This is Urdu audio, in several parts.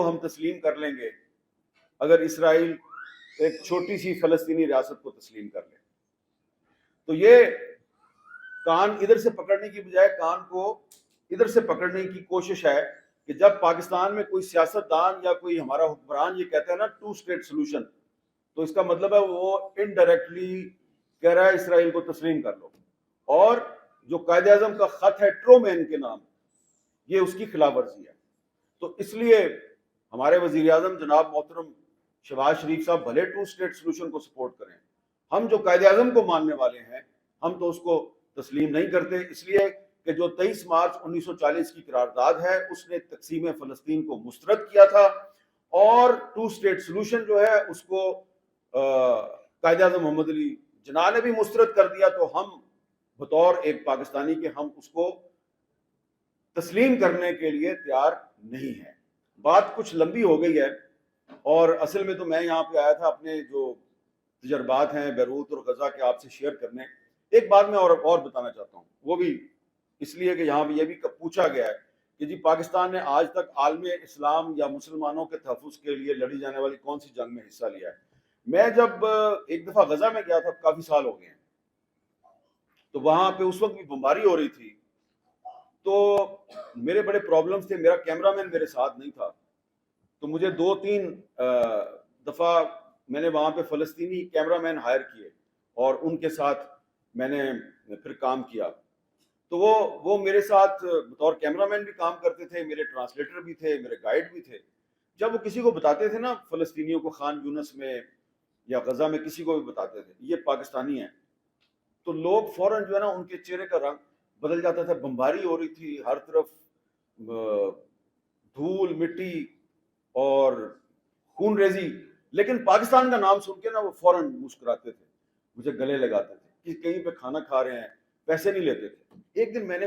کو ہم تسلیم کر لیں گے اگر اسرائیل ایک چھوٹی سی فلسطینی ریاست کو تسلیم کر لے. تو یہ کان ادھر سے پکڑنے کی بجائے کان کو ادھر سے پکڑنے کی کوشش ہے کہ جب پاکستان میں کوئی سیاست دان یا کوئی ہمارا حکمران یہ کہتا ہے نا 2 اسٹیٹ سولوشن، تو اس کا مطلب ہے وہ انڈائریکٹلی کہہ رہا ہے اسرائیل کو تسلیم کر لو. اور جو قائد اعظم کا خط ہے ٹرومین کے نام، یہ اس کی خلاف ورزی ہے. تو اس لیے ہمارے وزیر اعظم جناب محترم شہباز شریف صاحب بھلے 2 اسٹیٹ سولوشن کو سپورٹ کریں، ہم جو قائد اعظم کو ماننے والے ہیں ہم تو اس کو تسلیم نہیں کرتے، اس لیے کہ جو 23 مارچ 1940 کی قرارداد ہے اس نے تقسیم فلسطین کو مسترد کیا تھا، اور 2 اسٹیٹ سولوشن جو ہے اس کو قائد اعظم محمد علی جناح نے بھی مسترد کر دیا. تو ہم بطور ایک پاکستانی کے ہم اس کو تسلیم کرنے کے لیے تیار نہیں ہیں. بات کچھ لمبی ہو گئی ہے، اور اصل میں تو میں یہاں پہ آیا تھا اپنے جو تجربات ہیں بیروت اور غزہ کے آپ سے شیئر کرنے. ایک بات میں اور بتانا چاہتا ہوں، وہ بھی اس لیے کہ یہاں پہ یہ بھی پوچھا گیا ہے کہ جی پاکستان نے آج تک عالم اسلام یا مسلمانوں کے تحفظ کے لیے لڑی جانے والی کون سی جنگ میں حصہ لیا ہے. میں جب ایک دفعہ غزہ میں گیا تھا، کافی سال ہو گئے ہیں، تو وہاں پہ اس وقت بھی بمباری ہو رہی تھی، تو میرے بڑے پرابلمز تھے. میرا کیمرہ مین میرے ساتھ نہیں تھا، تو مجھے 2-3 دفعہ میں نے وہاں پہ فلسطینی کیمرہ مین ہائر کیے اور ان کے ساتھ میں نے پھر کام کیا. تو وہ میرے ساتھ بطور کیمرہ مین بھی کام کرتے تھے، میرے ٹرانسلیٹر بھی تھے، میرے گائیڈ بھی تھے. جب وہ کسی کو بتاتے تھے نا فلسطینیوں کو، خان یونس میں یا غزہ میں کسی کو بھی بتاتے تھے یہ پاکستانی ہیں، تو لوگ فوراً جو ہے نا ان کے چہرے کا رنگ بدل جاتا تھا. بمباری ہو رہی تھی، ہر طرف دھول مٹی اور خون ریزی، لیکن پاکستان کا نام سن کے نا وہ فوراً مسکراتے تھے، مجھے گلے لگاتے تھے کہ کہیں پہ کھانا کھا رہے ہیں، پیسے نہیں لیتے تھے. ایک دن میں نے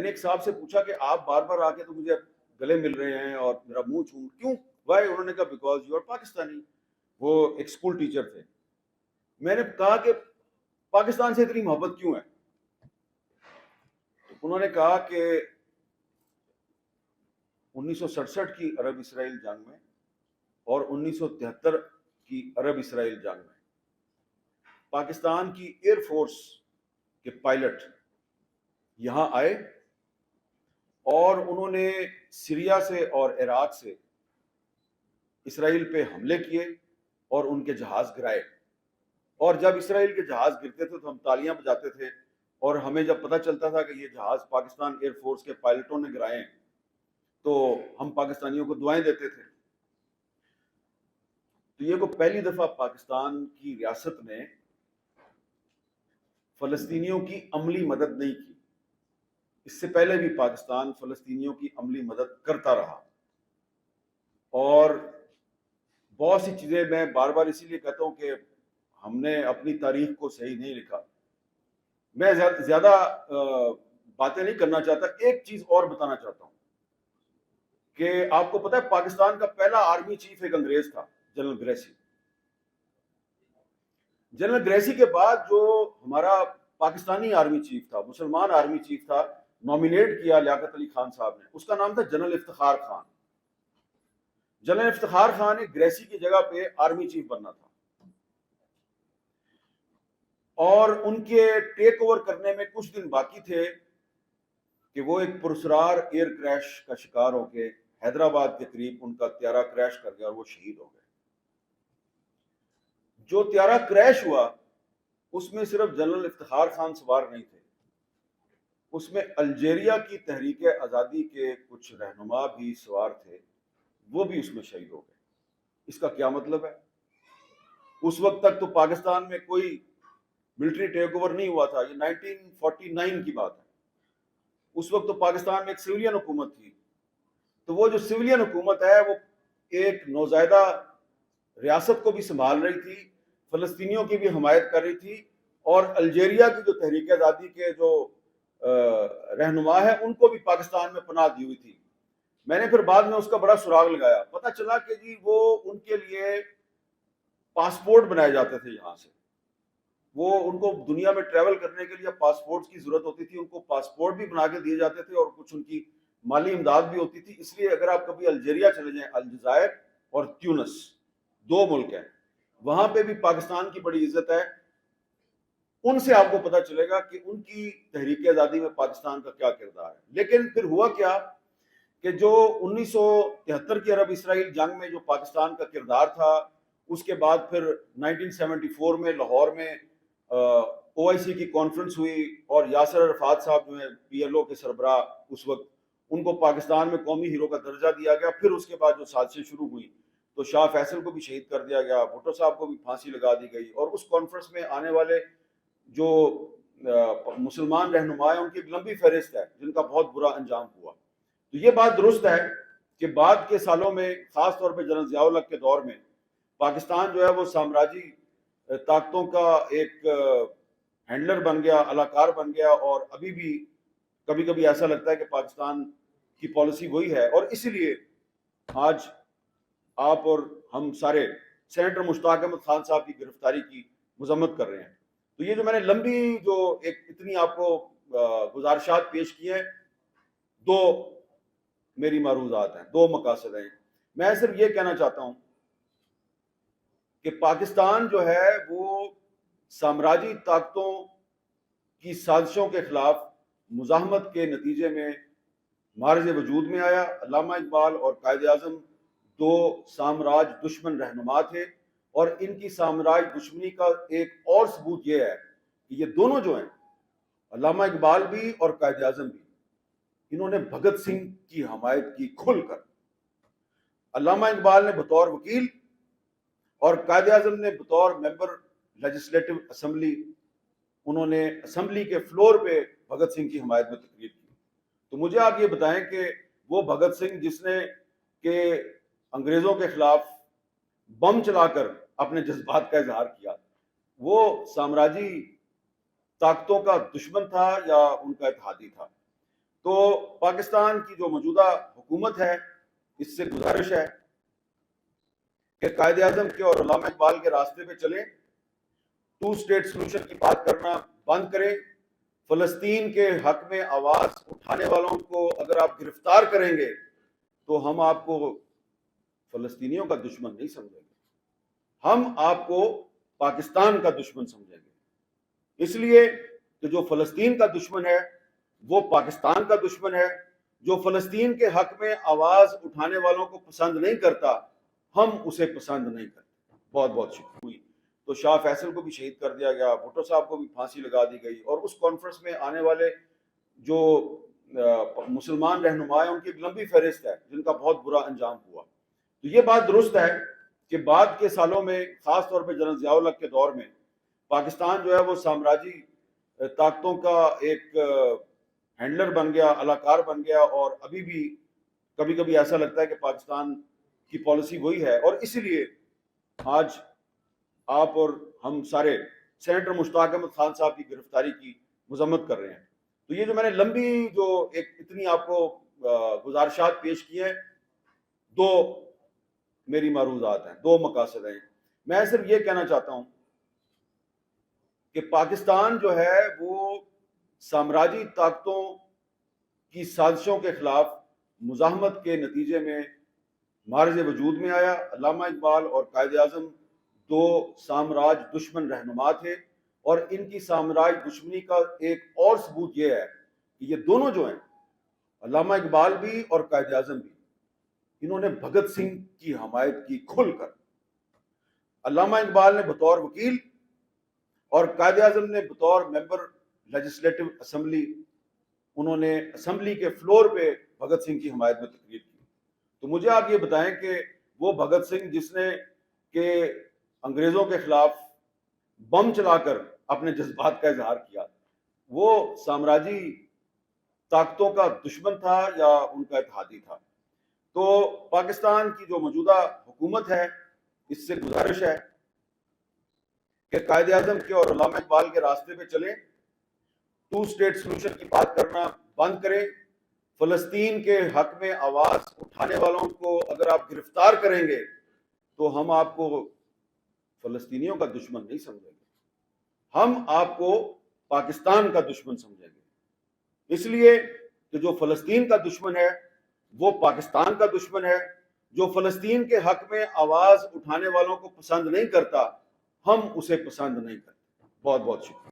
ایک صاحب سے پوچھا کہ آپ بار بار آ کے تو مجھے گلے مل رہے ہیں اور میرا منہ چھوم کیوں، وائی؟ انہوں نے کہا بیکاز یو آر پاکستانی. وہ ایک اسکول ٹیچر تھے. میں نے کہا کہ پاکستان سے اتنی محبت کیوں ہے؟ انہوں نے کہا کہ 1967 کی عرب اسرائیل جنگ میں اور 1973 کی عرب اسرائیل جنگ میں پاکستان کی ایئر فورس کے پائلٹ یہاں آئے اور انہوں نے سیریا سے اور عراق سے اسرائیل پہ حملے کیے اور ان کے جہاز گرائے. اور جب اسرائیل کے جہاز گرتے تھے تو ہم تالیاں بجاتے تھے، اور ہمیں جب پتہ چلتا تھا کہ یہ جہاز پاکستان ایئر فورس کے پائلٹوں نے گرائے ہیں تو ہم پاکستانیوں کو دعائیں دیتے تھے. تو یہ کو پہلی دفعہ پاکستان کی ریاست نے فلسطینیوں کی عملی مدد نہیں کی. اس سے پہلے بھی پاکستان فلسطینیوں کی عملی مدد کرتا رہا، اور بہت سی چیزیں میں بار بار اسی لیے کہتا ہوں کہ ہم نے اپنی تاریخ کو صحیح نہیں لکھا. میں زیادہ باتیں نہیں کرنا چاہتا. ایک چیز اور بتانا چاہتا ہوں کہ آپ کو پتہ ہے پاکستان کا پہلا آرمی چیف ایک انگریز تھا، جنرل گریسی. جنرل گریسی کے بعد جو ہمارا پاکستانی آرمی چیف تھا، مسلمان آرمی چیف تھا، نامینیٹ کیا لیاقت علی خان صاحب نے، اس کا نام تھا جنرل افتخار خان. جنرل افتخار خان نے گریسی کی جگہ پہ آرمی چیف بننا تھا، اور ان کے ٹیک اوور کرنے میں کچھ دن باقی تھے کہ وہ ایک پرسرار ایئر کریش کا شکار ہو کے حیدرآباد کے قریب ان کا طیارہ کریش کر گیا اور وہ شہید ہو گئے. جو طیارہ کریش ہوا اس میں صرف جنرل افتخار خان سوار نہیں تھے، اس میں الجیریا کی تحریک آزادی کے کچھ رہنما بھی سوار تھے، وہ بھی اس میں شہید ہو گئے. اس کا کیا مطلب ہے؟ اس وقت تک تو پاکستان میں کوئی ملٹری ٹیک اوور نہیں ہوا تھا، یہ 1949 کی بات ہے. اس وقت تو پاکستان میں ایک سویلین حکومت تھی. تو وہ جو سویلین حکومت ہے وہ ایک نوزائیدہ ریاست کو بھی سنبھال رہی تھی، فلسطینیوں کی بھی حمایت کر رہی تھی، اور الجیریا کی جو تحریک آزادی کے جو رہنما ہے ان کو بھی پاکستان میں پناہ دی ہوئی تھی. میں نے پھر بعد میں اس کا بڑا سراغ لگایا، پتہ چلا کہ جی وہ ان کے لیے پاسپورٹ بنائے جاتے تھے یہاں سے. وہ ان کو دنیا میں ٹریول کرنے کے لیے پاسپورٹ کی ضرورت ہوتی تھی، ان کو پاسپورٹ بھی بنا کے دیے جاتے تھے اور کچھ ان کی مالی امداد بھی ہوتی تھی. اس لیے اگر آپ کبھی الجیریا چلے جائیں، الجزائر اور تیونس 2 ملک ہیں، وہاں پہ بھی پاکستان کی بڑی عزت ہے. ان سے آپ کو پتہ چلے گا کہ ان کی تحریک آزادی میں پاکستان کا کیا کردار ہے. لیکن پھر ہوا کیا کہ جو 1973 کی عرب اسرائیل جنگ میں جو پاکستان کا کردار تھا، اس کے بعد پھر 1974 میں لاہور میں او آئی سی کی کانفرنس ہوئی، اور یاسر عرفات صاحب جو ہیں پی ایل او کے سربراہ اس وقت، ان کو پاکستان میں قومی ہیرو کا درجہ دیا گیا. پھر اس کے بعد جو سازشیں شروع ہوئی تو شاہ فیصل کو بھی شہید کر دیا گیا، بھٹو صاحب کو بھی پھانسی لگا دی گئی، اور اس کانفرنس میں آنے والے جو مسلمان رہنما ہیں ان کی ایک لمبی فہرست ہے جن کا بہت برا انجام ہوا. تو یہ بات درست ہے کہ بعد کے سالوں میں، خاص طور پہ جنرل ضیاء الحق کے دور میں، پاکستان جو ہے وہ سامراجی طاقتوں کا ایک ہینڈلر بن گیا، علاقار بن گیا، اور ابھی بھی کبھی کبھی ایسا لگتا ہے کہ پاکستان کی پالیسی وہی ہے. اور اسی لیے آج آپ اور ہم سارے سینیٹر مشتاق احمد خان صاحب کی گرفتاری کی مذمت کر رہے ہیں. تو یہ جو میں نے لمبی جو ایک اتنی آپ کو گزارشات پیش کی ہیں، 2 میری معروضات ہیں، 2 مقاصد ہیں. میں صرف یہ کہنا چاہتا ہوں کہ پاکستان جو ہے وہ سامراجی طاقتوں کی سازشوں کے خلاف مزاحمت کے نتیجے میں معرض وجود میں آیا. علامہ اقبال اور قائد اعظم 2 سامراج دشمن رہنما تھے، اور ان کی سامراج دشمنی کا ایک اور ثبوت یہ ہے کہ یہ دونوں جو ہیں، علامہ اقبال بھی اور قائد اعظم بھی، انہوں نے بھگت سنگھ کی حمایت کی کھل کر. علامہ اقبال نے بطور وکیل اور قائد اعظم نے بطور ممبر لیجسلیٹو اسمبلی، انہوں نے اسمبلی کے فلور پہ بھگت سنگھ کی حمایت میں تقریر کی. تو مجھے آپ یہ بتائیں کہ وہ بھگت سنگھ جس نے کہ انگریزوں کے خلاف بم چلا کر اپنے جذبات کا اظہار کیا، وہ سامراجی طاقتوں کا دشمن تھا یا ان کا اتحادی تھا؟ تو پاکستان کی جو موجودہ حکومت ہے، اس سے گزارش ہے کہ قائد اعظم کے اور علامہ اقبال کے راستے پہ چلیں، 2 اسٹیٹ سولوشن کی بات کرنا بند کریں. فلسطین کے حق میں آواز اٹھانے والوں کو اگر آپ گرفتار کریں گے تو ہم آپ کو فلسطینیوں کا دشمن نہیں سمجھیں گے، ہم آپ کو پاکستان کا دشمن سمجھیں گے. اس لیے کہ جو فلسطین کا دشمن ہے وہ پاکستان کا دشمن ہے. جو فلسطین کے حق میں آواز اٹھانے والوں کو پسند نہیں کرتا، ہم اسے پسند نہیں کرتے. بہت بہت شکریہ ہوئی. تو شاہ فیصل کو بھی شہید کر دیا گیا، بھٹو صاحب کو بھی پھانسی لگا دی گئی، اور اس کانفرنس میں آنے والے جو مسلمان رہنما ہیں ان کی ایک لمبی فہرست ہے جن کا بہت برا انجام ہوا. تو یہ بات درست ہے کہ بعد کے سالوں میں، خاص طور پہ جنرل ضیاء الحق کے دور میں، پاکستان جو ہے وہ سامراجی طاقتوں کا ایک ہینڈلر بن گیا، علاقار بن گیا، اور ابھی بھی کبھی کبھی ایسا لگتا ہے کہ پاکستان کی پالیسی وہی ہے. اور اسی لیے آج آپ اور ہم سارے سینیٹر مشتاق احمد خان صاحب کی گرفتاری کی مذمت کر رہے ہیں. تو یہ جو میں نے لمبی جو ایک اتنی آپ کو گزارشات پیش کی ہیں، 2 میری معروضات ہیں، 2 مقاصد ہیں. میں صرف یہ کہنا چاہتا ہوں کہ پاکستان جو ہے وہ سامراجی طاقتوں کی سازشوں کے خلاف مزاحمت کے نتیجے میں معرض وجود میں آیا. علامہ اقبال اور قائد اعظم 2 سامراج دشمن رہنما تھے، اور ان کی سامراج دشمنی کا ایک اور ثبوت یہ ہے کہ یہ دونوں جو ہیں، علامہ اقبال بھی اور قائد اعظم بھی، انہوں نے بھگت سنگھ کی حمایت کی کھل کر. علامہ اقبال نے بطور وکیل اور قائد اعظم نے بطور ممبر لیجسلیٹو اسمبلی، انہوں نے اسمبلی کے فلور پہ بھگت سنگھ کی حمایت میں تقریر کی. تو مجھے آپ یہ بتائیں کہ وہ بھگت سنگھ جس نے کہ انگریزوں کے خلاف بم چلا کر اپنے جذبات کا اظہار کیا، وہ سامراجی طاقتوں کا دشمن تھا یا ان کا اتحادی تھا؟ تو پاکستان کی جو موجودہ حکومت ہے، اس سے گزارش ہے کہ قائد اعظم کے اور علامہ اقبال کے راستے پہ چلیں، 2 اسٹیٹ سولوشن کی بات کرنا بند کریں. فلسطین کے حق میں آواز اٹھانے والوں کو اگر آپ گرفتار کریں گے تو ہم آپ کو فلسطینیوں کا دشمن نہیں سمجھیں گے، ہم آپ کو پاکستان کا دشمن سمجھیں گے. اس لیے کہ جو فلسطین کا دشمن ہے وہ پاکستان کا دشمن ہے، جو فلسطین کے حق میں آواز اٹھانے والوں کو پسند نہیں کرتا ہم اسے پسند نہیں کرتے۔ بہت بہت شکریہ۔